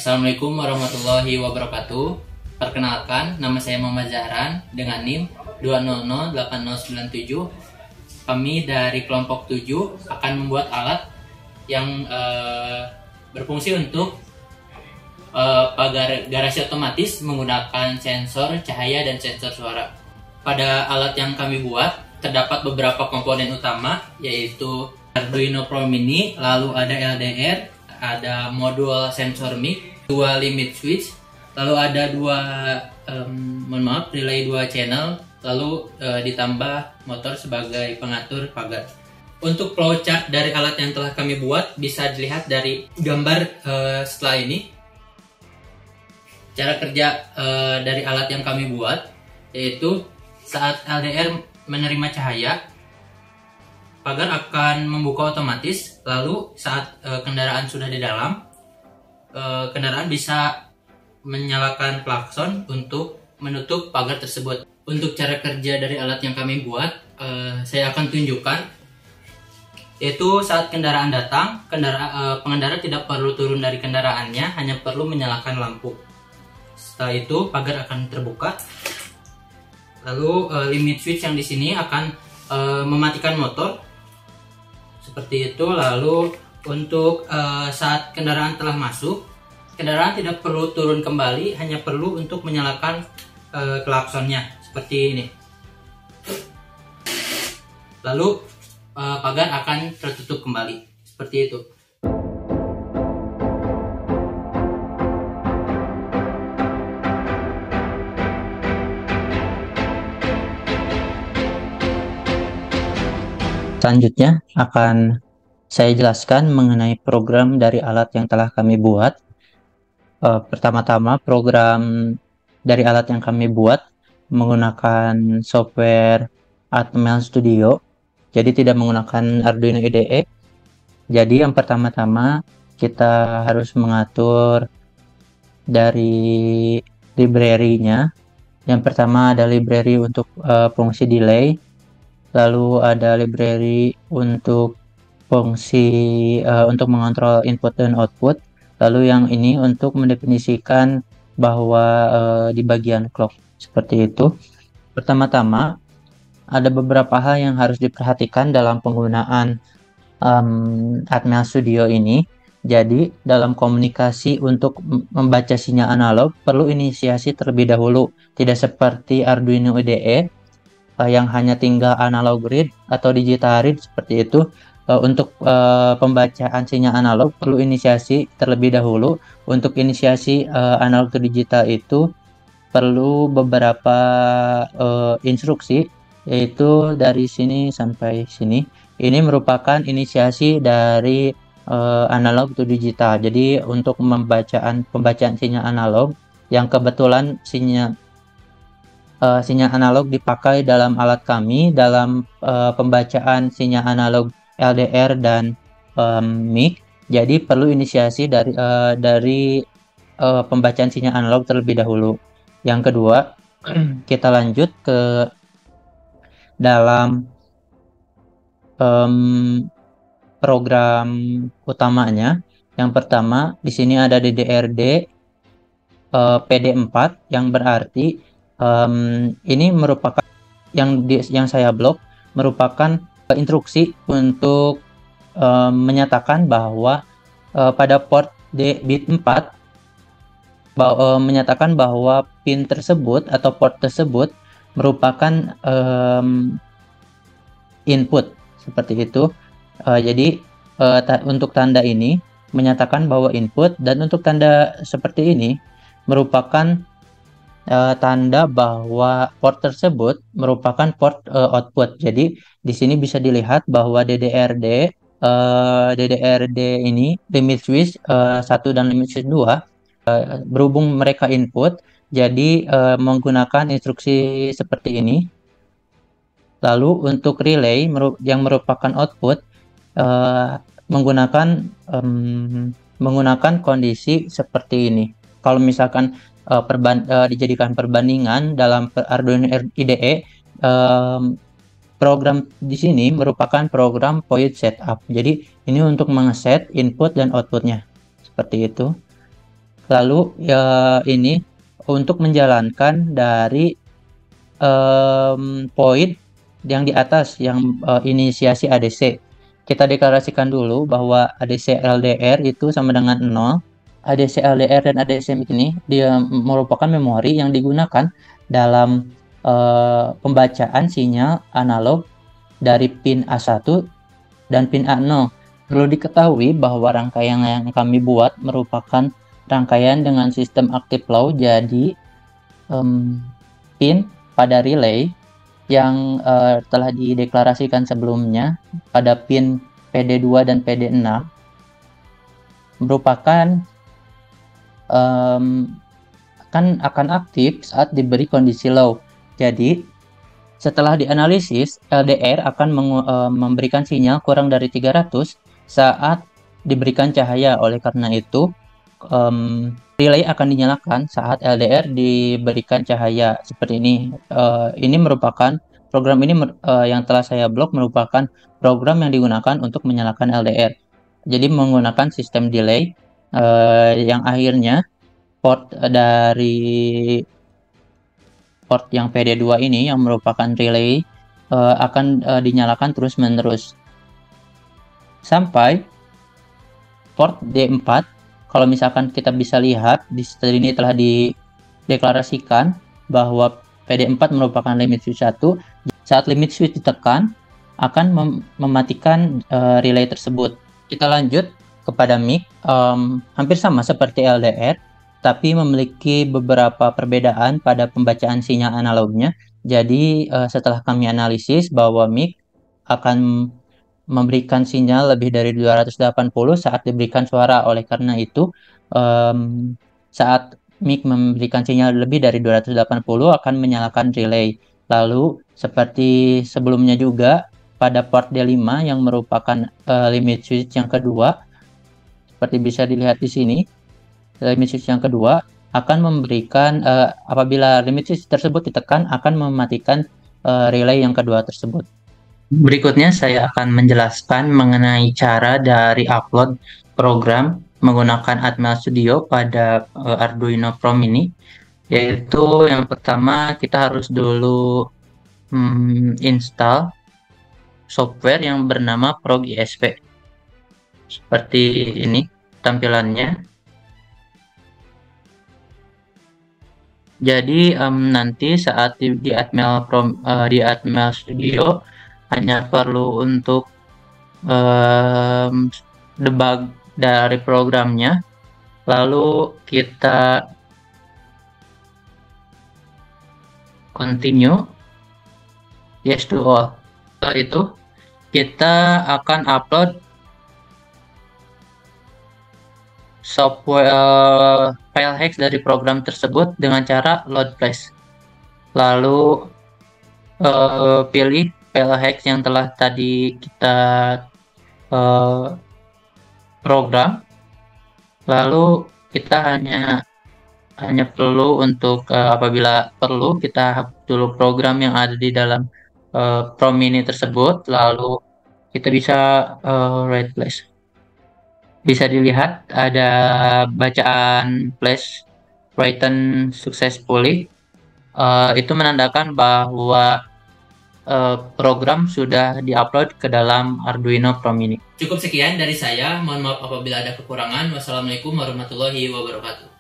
Assalamualaikum warahmatullahi wabarakatuh. Perkenalkan, nama saya Muhammad Zahran dengan NIM 2008097. Kami dari kelompok 7 akan membuat alat yang berfungsi untuk pagar garasi otomatis menggunakan sensor cahaya dan sensor suara. Pada alat yang kami buat terdapat beberapa komponen utama, yaitu Arduino Pro Mini, lalu ada LDR, ada modul sensor mic, 2 limit switch, lalu ada relay 2 channel, lalu ditambah motor sebagai pengatur pagar. Untuk flowchart dari alat yang telah kami buat bisa dilihat dari gambar setelah ini. Cara kerja dari alat yang kami buat yaitu saat LDR menerima cahaya, pagar akan membuka otomatis. Lalu saat kendaraan sudah di dalam, kendaraan bisa menyalakan klakson untuk menutup pagar tersebut. Untuk cara kerja dari alat yang kami buat, saya akan tunjukkan. Yaitu saat kendaraan datang, pengendara tidak perlu turun dari kendaraannya, hanya perlu menyalakan lampu. Setelah itu pagar akan terbuka. Lalu limit switch yang di sini akan mematikan motor. Seperti itu. Lalu untuk saat kendaraan telah masuk, kendaraan tidak perlu turun kembali, hanya perlu untuk menyalakan klaksonnya seperti ini. Lalu pagar akan tertutup kembali seperti itu. Selanjutnya akan saya jelaskan mengenai program dari alat yang telah kami buat. Pertama-tama, program dari alat yang kami buat menggunakan software Atmel Studio, jadi tidak menggunakan Arduino IDE. Jadi yang pertama-tama kita harus mengatur dari library-nya. Yang pertama ada library untuk fungsi delay, lalu ada library untuk fungsi untuk mengontrol input dan output, lalu yang ini untuk mendefinisikan bahwa di bagian clock seperti itu. Pertama-tama ada beberapa hal yang harus diperhatikan dalam penggunaan Atmel Studio ini. Jadi dalam komunikasi untuk membaca sinyal analog perlu inisiasi terlebih dahulu, tidak seperti Arduino IDE yang hanya tinggal analog read atau digital read seperti itu. Untuk pembacaan sinyal analog perlu inisiasi terlebih dahulu. Untuk inisiasi analog ke digital itu perlu beberapa instruksi, yaitu dari sini sampai sini. Ini merupakan inisiasi dari analog ke digital. Jadi untuk pembacaan sinyal analog yang kebetulan sinyal analog dipakai dalam alat kami dalam pembacaan sinyal analog LDR dan mic, jadi perlu inisiasi dari pembacaan sinyal analog terlebih dahulu. Yang kedua, kita lanjut ke dalam program utamanya. Yang pertama di sini ada DDRD PD4, yang berarti ini merupakan yang saya blok merupakan instruksi untuk menyatakan bahwa pada port bit 4 menyatakan bahwa pin tersebut atau port tersebut merupakan input seperti itu. Jadi untuk tanda ini menyatakan bahwa input, dan untuk tanda seperti ini merupakan tanda bahwa port tersebut merupakan port output. Jadi di sini bisa dilihat bahwa DDRD ini limit switch 1 dan limit switch 2 berhubung mereka input, jadi menggunakan instruksi seperti ini. Lalu untuk relay yang merupakan output menggunakan kondisi seperti ini. Kalau misalkan dijadikan perbandingan dalam Arduino IDE, program di sini merupakan program point setup. Jadi ini untuk mengeset input dan outputnya seperti itu. Lalu ini untuk menjalankan dari poin yang di atas yang inisiasi ADC. Kita deklarasikan dulu bahwa ADC LDR itu sama dengan 0. ADC LDR dan ADC ini dia merupakan memori yang digunakan dalam pembacaan sinyal analog dari pin A1 dan pin A0. Perlu diketahui bahwa rangkaian yang kami buat merupakan rangkaian dengan sistem active low, jadi pin pada relay yang telah dideklarasikan sebelumnya pada pin PD2 dan PD6 merupakan akan aktif saat diberi kondisi low. Jadi setelah dianalisis, LDR akan memberikan sinyal kurang dari 300 saat diberikan cahaya. Oleh karena itu, relay akan dinyalakan saat LDR diberikan cahaya seperti ini. Ini merupakan program ini yang telah saya blok merupakan program yang digunakan untuk menyalakan LDR. Jadi menggunakan sistem delay yang akhirnya port dari port yang PD2 ini yang merupakan relay akan dinyalakan terus-menerus sampai port D4. Kalau misalkan kita bisa lihat di sini telah dideklarasikan bahwa PD4 merupakan limit switch 1. Saat limit switch ditekan akan mematikan relay tersebut. Kita lanjut kepada mic, hampir sama seperti LDR, tapi memiliki beberapa perbedaan pada pembacaan sinyal analognya. Jadi setelah kami analisis bahwa mic akan memberikan sinyal lebih dari 280 saat diberikan suara. Oleh karena itu saat mic memberikan sinyal lebih dari 280 akan menyalakan relay. Lalu seperti sebelumnya juga pada port D5 yang merupakan limit switch yang kedua, seperti bisa dilihat di sini, limit switch yang kedua akan memberikan apabila limit switch tersebut ditekan akan mematikan relay yang kedua tersebut. Berikutnya saya akan menjelaskan mengenai cara dari upload program menggunakan Atmel Studio pada Arduino Pro Mini. Yaitu yang pertama kita harus dulu install software yang bernama ProgISP. Seperti ini tampilannya. Jadi nanti saat di Atmel Studio hanya perlu untuk debug dari programnya, lalu kita continue yes to all. Setelah itu kita akan upload software file hex dari program tersebut dengan cara load flash. Lalu pilih file hex yang telah tadi kita program. Lalu kita hanya perlu untuk apabila perlu kita hapus dulu program yang ada di dalam Pro Mini tersebut, lalu kita bisa write flash. Bisa dilihat ada bacaan flash written successfully. Itu menandakan bahwa program sudah diupload ke dalam Arduino Pro Mini. Cukup sekian dari saya. Mohon maaf apabila ada kekurangan. Wassalamualaikum warahmatullahi wabarakatuh.